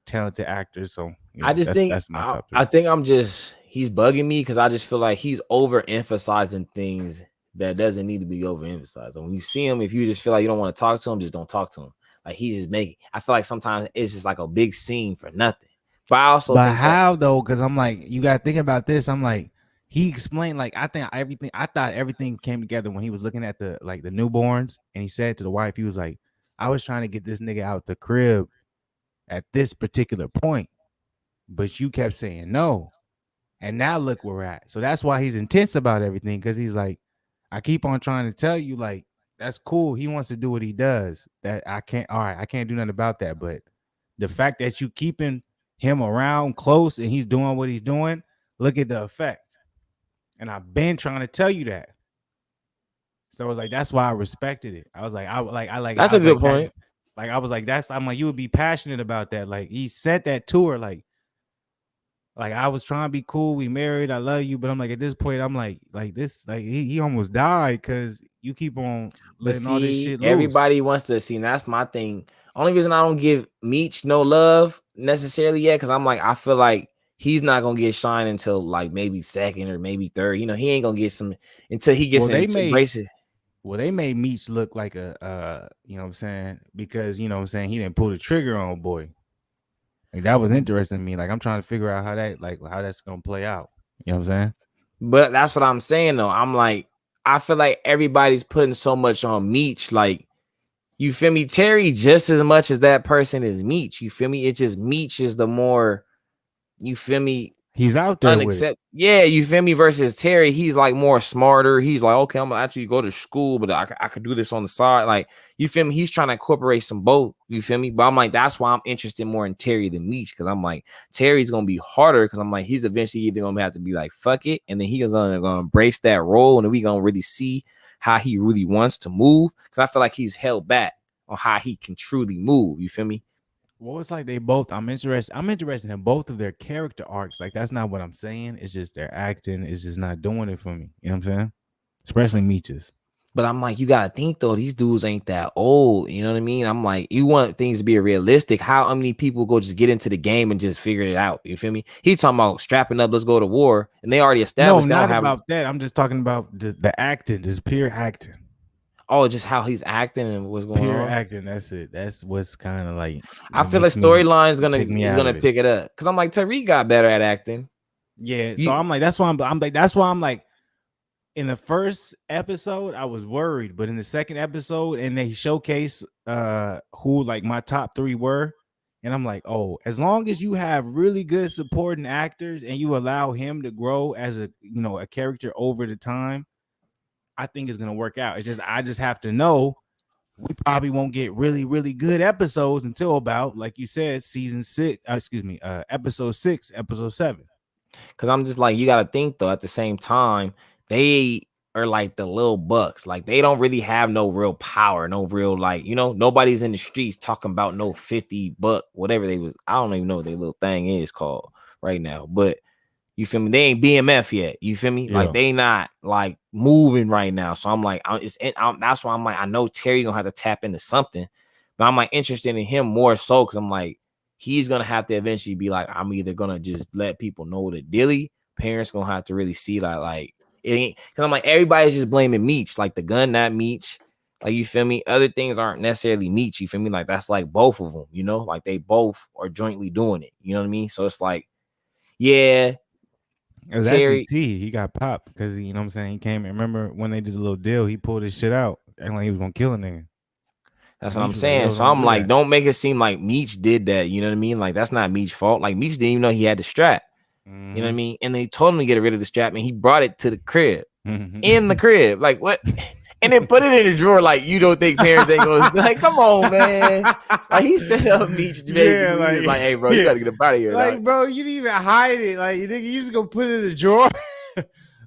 B: talented actors. So
A: I just think
B: that's my top
A: I
B: three.
A: think I'm just he's bugging me because I just feel like he's overemphasizing things that doesn't need to be overemphasized. And when you see him, if you just feel like you don't want to talk to him, just don't talk to him. Like he's just making. I feel like sometimes it's just like a big scene for nothing. But I also
B: But
A: think that
B: how though? Because I'm like, you got to think about this. I'm like, he explained like I thought everything came together when he was looking at the like the newborns, and he said to the wife, he was like, I was trying to get this nigga out the crib at this particular point, but you kept saying no. And now look where we're at. So that's why he's intense about everything, because he's like, I keep on trying to tell you, like, that's cool. He wants to do what he does. That I can't, all right, I can't do nothing about that. But the fact that you keeping him around close and he's doing what he's doing, look at the effect. And I've been trying to tell you that. So I was like, that's why I respected it. I was like,
A: that's
B: I
A: a
B: was
A: good
B: like that.
A: point.
B: Like, I was like, I'm like, you would be passionate about that. Like, he said that to her, like I was trying to be cool. We married. I love you, but I'm like at this point, I'm like this. Like he almost died because you keep on
A: But
B: letting all this
A: see,
B: shit loose.
A: everybody wants to see. And that's my thing. Only reason I don't give Meech no love necessarily yet, because I'm like, I feel like he's not gonna get shine until like maybe second or maybe third. You know, he ain't gonna get some until he gets
B: Well,
A: into braces.
B: they made Meech look like a you know what I'm saying, because you know what I'm saying, he didn't pull the trigger on boy. Like that was interesting to me. Like I'm trying to figure out how that's gonna play out. You know what I'm saying?
A: But that's what I'm saying though. I'm like, I feel like everybody's putting so much on Meech. Like, you feel me? Terry just as much as that person is Meech. You feel me? It just Meech is the more, you feel me,
B: He's out there with it.
A: unaccept. Yeah, you feel me? Versus Terry, he's like more smarter. He's like, okay, I'm gonna actually go to school, but I could do this on the side. Like, you feel me? He's trying to incorporate some both. You feel me? But I'm like, that's why I'm interested more in Terry than Meech, because I'm like, Terry's gonna be harder, because I'm like, he's eventually either gonna have to be like, fuck it, and then he's gonna embrace that role, and then we gonna really see how he really wants to move. Because I feel like he's held back on how he can truly move. You feel me?
B: Well, it's like they both. I'm interested in both of their character arcs. Like that's not what I'm saying. It's just their acting is just not doing it for me. You know what I'm saying? Especially Meech's.
A: But I'm like, you gotta think though, these dudes ain't that old. You know what I mean? I'm like, you want things to be realistic. How many people go just get into the game and just figure it out? You feel me? He talking about strapping up, let's go to war, and they already
B: No,
A: established they don't
B: not
A: have
B: about that. I'm just talking about the acting, just pure acting.
A: just how he's acting and what's going
B: Pure
A: on.
B: acting. That's it. That's what's kind of like
A: I
B: that
A: feel like
B: makes me
A: storyline is
B: take me
A: is
B: out
A: gonna
B: of it.
A: pick it up. Cause I'm like, Tariq got better at acting.
B: Yeah. So
A: You
B: I'm like, that's why I'm like, in the first episode, I was worried, but in the second episode, and they showcase who like my top three were, and I'm like, oh, as long as you have really good supporting actors and you allow him to grow as a character over the time, I think it's gonna work out. It's just I just have to know we probably won't get really, really good episodes until about, like you said, season six, episode six, episode seven.
A: Cause I'm just like, you gotta think though, at the same time, they are like the little bucks. Like, they don't really have no real power, no real, like, nobody's in the streets talking about no 50 buck, whatever they was. I don't even know what their little thing is called right now. But you feel me? They ain't BMF yet. You feel me? Like,
B: Yeah.
A: they not like moving right now. So I'm like, that's why I'm like, I know Terry gonna have to tap into something, but I'm like interested in him more so because I'm like, he's gonna have to eventually be like, I'm either gonna just let people know the dilly. Parents gonna have to really see like it ain't, because I'm like, everybody's just blaming Meech, like the gun, not Meech. Like, you feel me? Other things aren't necessarily Meech. You feel me? Like, that's like both of them. Like they both are jointly doing it. You know what I mean? So it's like, yeah,
B: It was actually
A: Terry.
B: T. He got popped because you know what I'm saying. He came and remember when they did a little deal. He pulled his shit out and like he was gonna kill a nigga.
A: That's
B: And
A: what I'm
B: Meech was like,
A: saying.
B: "Yo,
A: So
B: don't
A: I'm
B: do
A: like,
B: that."
A: don't make it seem like Meech did that. You know what I mean? Like, that's not Meech's fault. Like, Meech didn't even know he had the strap. You know what I
B: Mm-hmm.
A: mean? And they told him to get rid of the strap, and he brought it to the crib. In the
B: Mm-hmm.
A: crib. Like, what? And then put it in the drawer. Like, you don't think parents ain't gonna like, come on, man. Like, he set up Meech
B: Yeah,
A: basically. He was
B: like
A: like, hey, bro, you
B: yeah,
A: gotta get up out of here, dog.
B: like bro, you didn't even hide it. Like nigga, you just go put it in the drawer.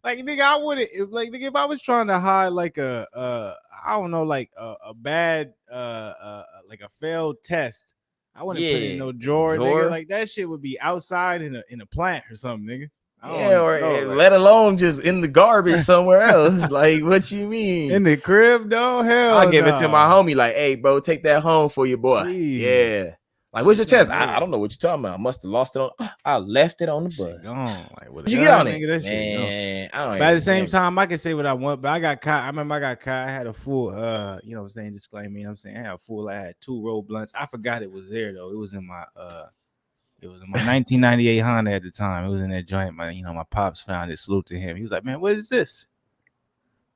B: Like nigga, I wouldn't like nigga if I was trying to hide like I don't know, like a bad like a failed test. I wouldn't put it in
A: Yeah.
B: no drawer, nigga.
A: Drawer.
B: Like that shit would be outside in a plant or something, nigga. I
A: Yeah,
B: don't
A: or
B: know, like
A: let alone just in the garbage somewhere else. Like, what you
B: in
A: mean?
B: the crib, though.
A: I'll
B: Hell
A: give it to my
B: no.
A: homie. Like, hey, bro, take that home for your boy.
B: Please.
A: Yeah. Like, what's your chance? I
B: Nigga,
A: don't know what you're talking about. I must have lost it on. I left it on the
B: shit
A: bus.
B: gone. Like with a
A: Did you get on
B: gun,
A: it?
B: nigga, that shit gone.
A: Man, I don't
B: But at the
A: even
B: same
A: remember.
B: time, I can say what I want. But I got caught. I remember I got caught. I had a full, you know what I'm saying, disclaimer. You know what I'm saying? I had a full. I had 2 roll blunts. I forgot it was there though. It was in my 1998 Honda at the time. It was in that joint. My pops found it. Salute to him. He was like, man, what is this?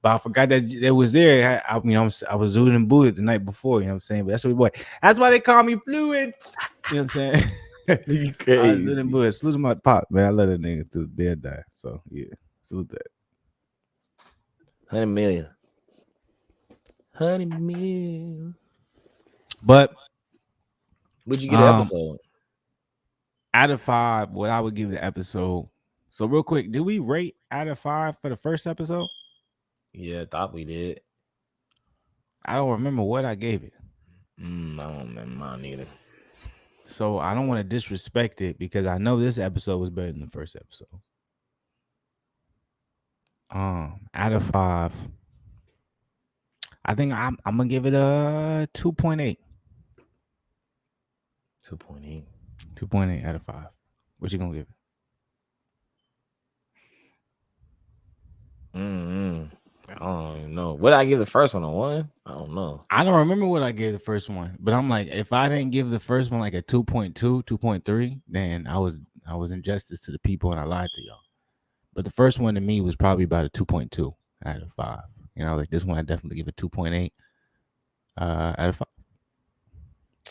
B: But I forgot that it was there. I was zooted and booted the night before. You know what I'm saying? But that's what boy. That's why they call me Fluence. You know what I'm saying?
A: You
B: I was zooted and
A: crazy.
B: booted. Salute to my pop, man. I love that nigga till the day I die. So yeah, salute that.
A: 100 million. 100 million.
B: But
A: Would you get an episode?
B: out of 5, what I would give the episode. So real quick, did we rate out of 5 for the first episode?
A: Yeah, I thought we did.
B: I don't remember what I gave it.
A: I don't remember mine either.
B: So I don't want to disrespect it because I know this episode was better than the first episode. Out of 5, I think I'm gonna give it a 2.8.
A: 2.8.
B: 2.8 out of 5. What you gonna give it?
A: I don't even know. What did I give the first one, a 1? I don't know.
B: I don't remember what I gave the first one, but I'm like, if I didn't give the first one like a 2.2, 2.3, then I was injustice to the people and I lied to y'all. But the first one to me was probably about a 2.2 out of 5. You know, like this one I definitely give a 2.8 out of 5.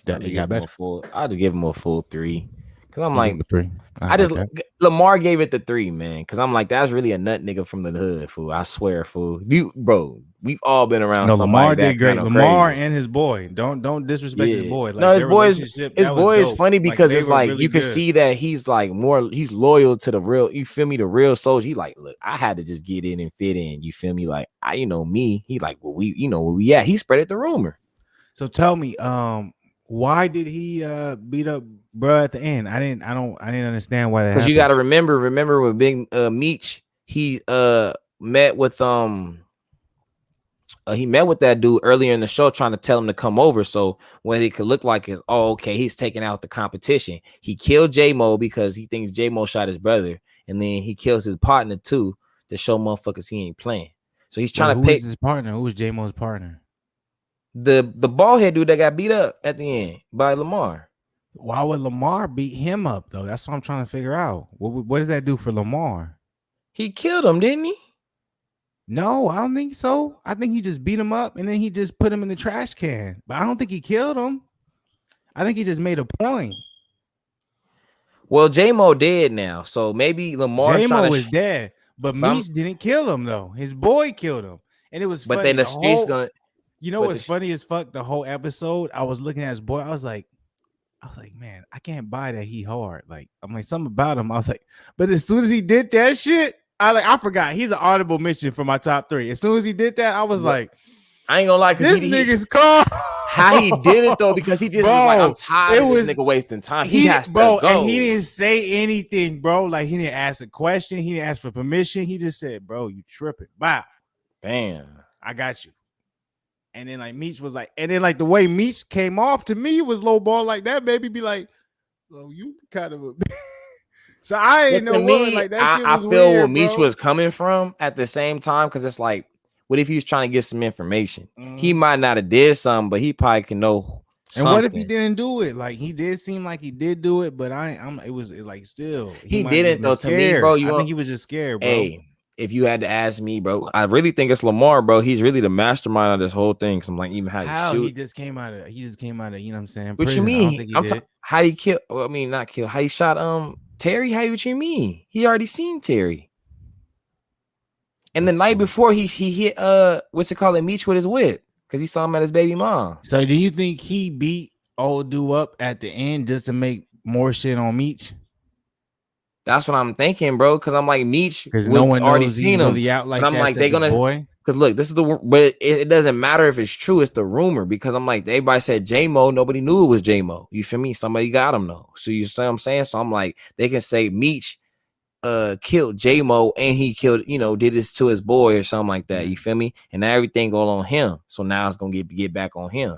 B: Definitely got better.
A: I'll just give him a full 3. Cause I'm
B: You
A: like,
B: give it a 3.
A: I just Lamar gave it the 3, man. Cause I'm like, that's really a nut nigga from the hood, fool. I swear, fool. Bro, we've all been around
B: No,
A: somebody
B: Lamar
A: that
B: did great.
A: kind of
B: Lamar
A: crazy.
B: and his boy. Don't disrespect his boy. Like
A: no, his
B: their
A: boy
B: relationship,
A: is
B: that was dope.
A: funny because
B: like,
A: it's like
B: really
A: you can
B: good.
A: see that he's like he's loyal to the real, you feel me, the real soldier. He like, look, I had to just get in and fit in. You feel me? Like I, me. He like, well, we, where we at. He spread it the rumor.
B: So tell me, why did he beat up bruh at the end? I didn't understand why that happened.
A: Because you got to remember with Big Meech, he met with he met with that dude earlier in the show trying to tell him to come over. So what it could look like is, oh, okay, he's taking out the competition. He killed J-Mo because he thinks J-Mo shot his brother, and then he kills his partner too to show motherfuckers he ain't playing. So he's trying to pick
B: his partner. Who was J-Mo's partner?
A: the bald head dude that got beat up at the end by Lamar.
B: Why would Lamar beat him up though? That's what I'm trying to figure out. What does that do for Lamar?
A: He killed him, didn't he?
B: No, I don't think so. I think he just beat him up and then he just put him in the trash can. But I don't think he killed him. I think he just made a point.
A: Well, J-Mo dead now, so maybe Lamar
B: J-Mo was dead, but Meech didn't kill him though. His boy killed him, and it was.
A: But
B: funny.
A: then the streets gonna.
B: You know what's funny as fuck? The whole episode, I was looking at his boy. I was like, man, I can't buy that he hard. Like, I'm like, something about him. I was like, but as soon as he did that shit, I forgot. He's an honorable mention for my top 3. As soon as he did that, I was like,
A: I ain't gonna lie,
B: this nigga's cold.
A: How he did it though, because he just was like, I'm tired of this nigga wasting time. He has to go.
B: And he didn't say anything, bro. Like, he didn't ask a question. He didn't ask for permission. He just said, bro, you tripping. Wow.
A: Bam.
B: I got you. And then like Meech was like, and then like the way Meech came off to me was low ball like that. Maybe be like, oh, you kind of a. So I ain't know what like that. Shit was
A: I feel
B: weird,
A: where Meech
B: bro.
A: was coming from at the same time, because it's like, what if he was trying to get some information? He might not have did something, but he probably can know.
B: And what if he didn't do it? Like he did seem like he did do it, but it was like still
A: he didn't though. To me, bro,
B: I think he was just scared, bro.
A: Hey, if you had to ask me, bro, I really think it's Lamar, bro. He's really the mastermind of this whole thing. Cause I'm like, even how he shoot.
B: He just came out of, you know what I'm saying?
A: What
B: prison.
A: you mean?
B: I don't think he did.
A: How he kill? Well, I mean, not kill. How he shot Terry? What you mean? He already seen Terry. And the night before he hit what's it called, Meech with his whip, because he saw him at his baby mom.
B: So do you think he beat old dude up at the end just to make more shit on Meech?
A: That's what I'm thinking, bro. Because I'm like, Meech,
B: because no one
A: already
B: knows
A: seen him.
B: Really out like
A: but I'm
B: that,
A: like, they're gonna.
B: Boy.
A: Because look, this is but it doesn't matter if it's true. It's the rumor. Because I'm like, everybody said J-Mo. Nobody knew it was J-Mo. You feel me? Somebody got him though. So you see what I'm saying? So I'm like, they can say Meech killed J-Mo and he killed, did this to his boy or something like that. You feel me? And now everything go on him. So now it's gonna get back on him.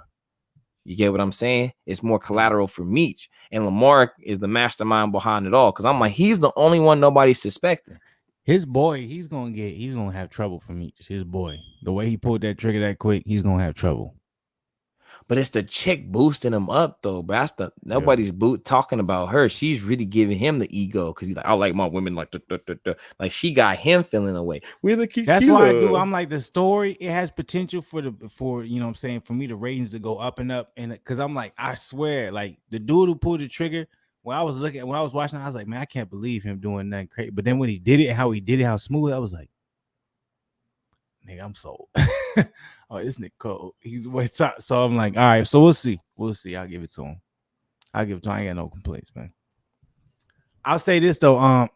A: You get what I'm saying? It's more collateral for Meech. And Lamar is the mastermind behind it all. Cause I'm like, he's the only one nobody's suspecting.
B: His boy, he's gonna have trouble for Meech. His boy. The way he pulled that trigger that quick, he's gonna have trouble.
A: But it's the chick boosting him up though, bro. That's nobody's talking about her. She's really giving him the ego because he's like, I like my women like like she got him feeling away. We're the Kiki.
B: That's why I do. I'm like, the story, it has potential for for me the ratings to go up and up. And because I'm like, I swear, like the dude who pulled the trigger, when I was watching, I was like, man, I can't believe him doing that crazy. But then when he did it, how smooth, I was like, nigga, I'm sold. Oh, this nigga cold. He's way top. So I'm like, all right, so we'll see. I'll give it to him. I ain't got no complaints, man. I'll say this though.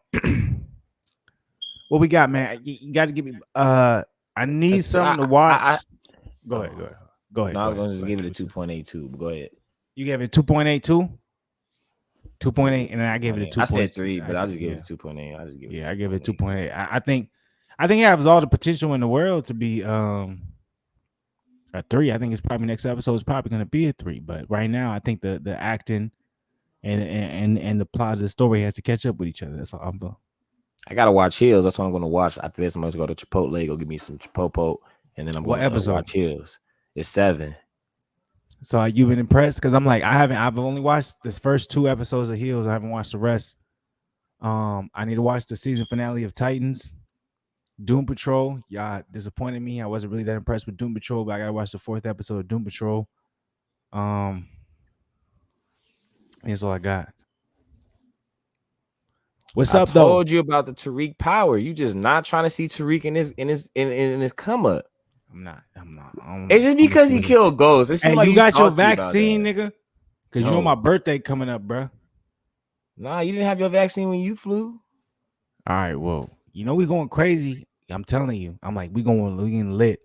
B: What we got, man? You got to give me. I need something to watch. Go ahead.
A: No, I was going to just give it a 2.82. But go ahead.
B: You gave it 2.82. 2.8, and then I gave it a 2.
A: I said 3, but I just gave it 2.8.
B: I give it 2.8. I think it has all the potential in the world to be a 3. I think it's probably next episode is probably going to be a 3. But right now, I think the acting and the plot of the story has to catch up with each other. That's all.
A: I gotta watch Hills. That's what I'm gonna watch. After this, I'm gonna go to Chipotle, go give me some Chipotle, and then I'm going to watch Hills. It's 7.
B: So you've been impressed? Because I'm like, I've only watched this first 2 episodes of Hills. I haven't watched the rest. I need to watch the season finale of Titans. Doom Patrol. Y'all disappointed me. I wasn't really that impressed with Doom Patrol, but I gotta watch the 4th episode of Doom Patrol. That's all I got. What's up, though?
A: I told you about the Tariq power. You just not trying to see Tariq in his come up.
B: I'm not.
A: It's just because he killed ghosts. It seems like
B: you got your vaccine, nigga. Because you know my birthday coming up, bro.
A: Nah, you didn't have your vaccine when you flew.
B: All right, well, we going crazy. I'm telling you. I'm like, we getting lit.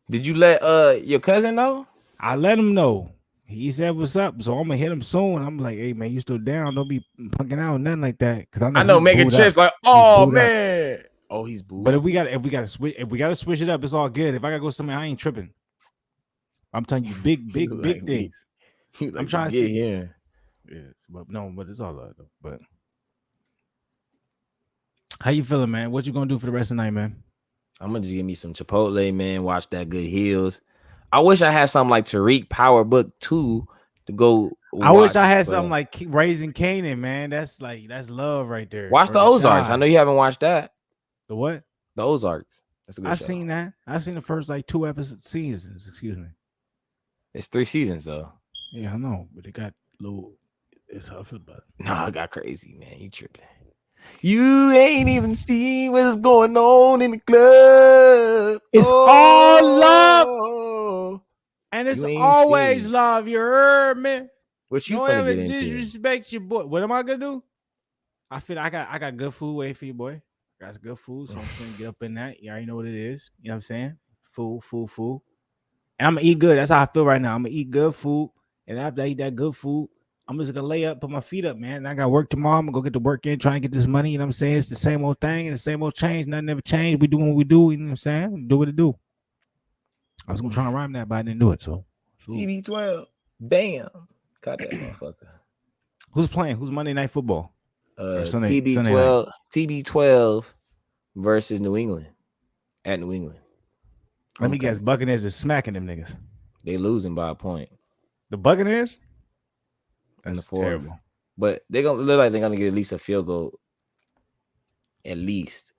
A: Did you let your cousin know?
B: I let him know. He said, "What's up?" So I'm gonna hit him soon. I'm like, "Hey man, you still down? Don't be punking out, nothing like that." Because I know
A: making trips like, "Oh man, oh he's booed."
B: But if we gotta switch it up, it's all good. If I gotta go somewhere, I ain't tripping. I'm telling you, big things. I'm trying to get
A: here.
B: Yes, but it's all love though. But how you feeling, man? What you gonna do for the rest of the night, man?
A: I'm gonna just give me some Chipotle, man. Watch that good Hills. I wish I had something like Tariq Power Book 2 to go.
B: I wish I had something like Raising Kanan, man. That's love right there.
A: Watch the Ozarks. I know you haven't watched that.
B: The what?
A: The Ozarks. That's a good show.
B: Seen that. I've seen the first 2 seasons. Excuse me.
A: It's 3 seasons though.
B: Yeah, I know, but it got little. It's how I feel about it.
A: Nah, I got crazy, man. You tripping? You ain't even seen what's going on in the club.
B: It's all love, and it's always love. You heard me?
A: What you finna get into?
B: Disrespect your boy. What am I gonna do? I feel I got good food waiting for you, boy. I got good food, so I'm gonna get up in that. You already know what it is. You know what I'm saying? Food. And I'm gonna eat good. That's how I feel right now. I'm gonna eat good food, and after I eat that good food, I'm just gonna lay up, put my feet up, man. And I got work tomorrow. I'm gonna go get to work in, try and get this money. You know what I'm saying? It's the same old thing and the same old change. Nothing ever changed. We do what we do. You know what I'm saying? Do what it do. I was gonna try and rhyme that, but I didn't do it. So
A: TB12, bam, got that motherfucker.
B: Who's playing? Who's Monday Night Football?
A: TB12 versus New England at New England.
B: Let me guess. Buccaneers is smacking them niggas.
A: They losing by a point.
B: The Buccaneers?
A: That's terrible. But they're gonna look like they're gonna get at least a field goal. At least.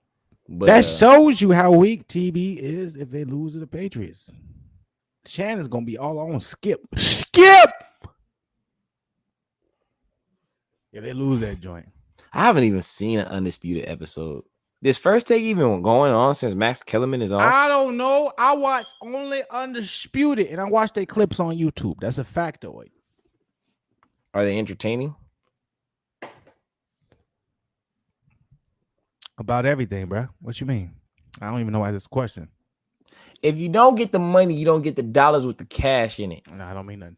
A: But
B: that shows you how weak TB is if they lose to the Patriots. Shannon's gonna be all on Skip. Skip! Yeah, they lose that joint.
A: I haven't even seen an Undisputed episode. This first take even going on since Max Kellerman is off?
B: I don't know. I watch only Undisputed, and I watch their clips on YouTube. That's a factoid.
A: Are they entertaining?
B: About everything, bro. What you mean? I don't even know why this question.
A: If you don't get the money, you don't get the dollars with the cash in it.
B: No, I don't mean nothing.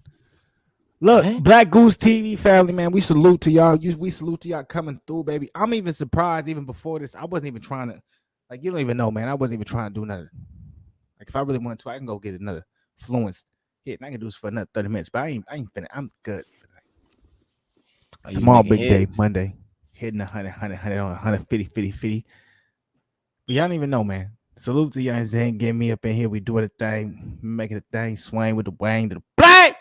B: Look,
A: What?
B: Black Goose TV family, man, we salute to y'all. We salute to y'all coming through, baby. I'm even surprised. Even before this, I wasn't even trying to. Like, you don't even know, man. I wasn't even trying to do nothing. Like, if I really wanted to, I can go get another Fluence hit, and I can do this for another 30 minutes. But I ain't finna. I'm good.
A: Are you
B: Tomorrow,
A: making
B: big day,
A: hits?
B: Monday, hitting 100 on 150, 50, 50. But y'all don't even know, man. Salute to y'all, Zen. Get me up in here. We doing a thing, making a thing swing with the wang to the black.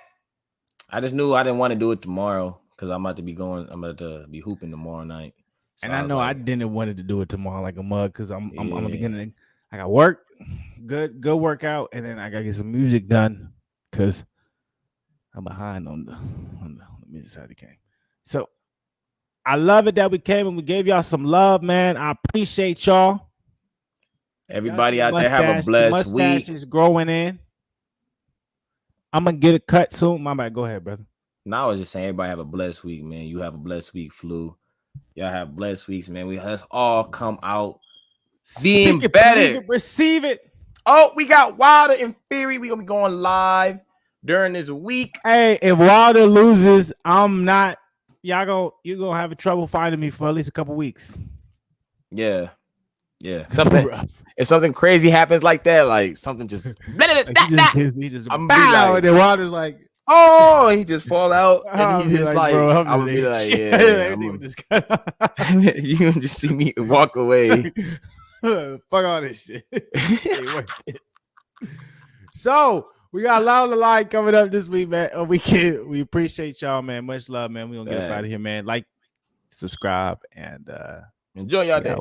A: I just knew I didn't want to do it tomorrow because I'm about to be going. I'm about to be hooping tomorrow night. So
B: And I
A: was
B: know I
A: like,
B: didn't want to do it tomorrow like a mug because I'm
A: yeah.
B: beginning. I got work, good workout, and then I gotta get some music done because I'm behind on the music side of the game. So I love it that we came and we gave y'all some love, man. I appreciate y'all.
A: Everybody
B: Y'all
A: out there have a
B: the
A: blessed
B: mustache
A: week.
B: is growing in. I'm gonna get a cut soon. My bad. Go ahead, brother.
A: Now I was just saying, everybody have a blessed week, man. You have a blessed week, Flu. Y'all have blessed weeks, man. Let's all come out being
B: Speak it,
A: better.
B: believe it, receive it.
A: Oh, we got Wilder in Theory. We gonna be going live during this week.
B: Hey, if Wilder loses, I'm not. You gonna have trouble finding me for at least a couple weeks.
A: Yeah. If something crazy happens like that, like something just,
B: like he just
A: I'm
B: bow,
A: like,
B: and then Wilder's like,
A: oh, he just fall out, and he just like,
B: bro,
A: I'm gonna be like, yeah, you gonna just see me walk away.
B: Fuck all this shit. So we got a lot of the line coming up this week, man. We appreciate y'all, man. Much love, man. We gonna get up out of here, man. Like, subscribe, and
A: enjoy y'all day.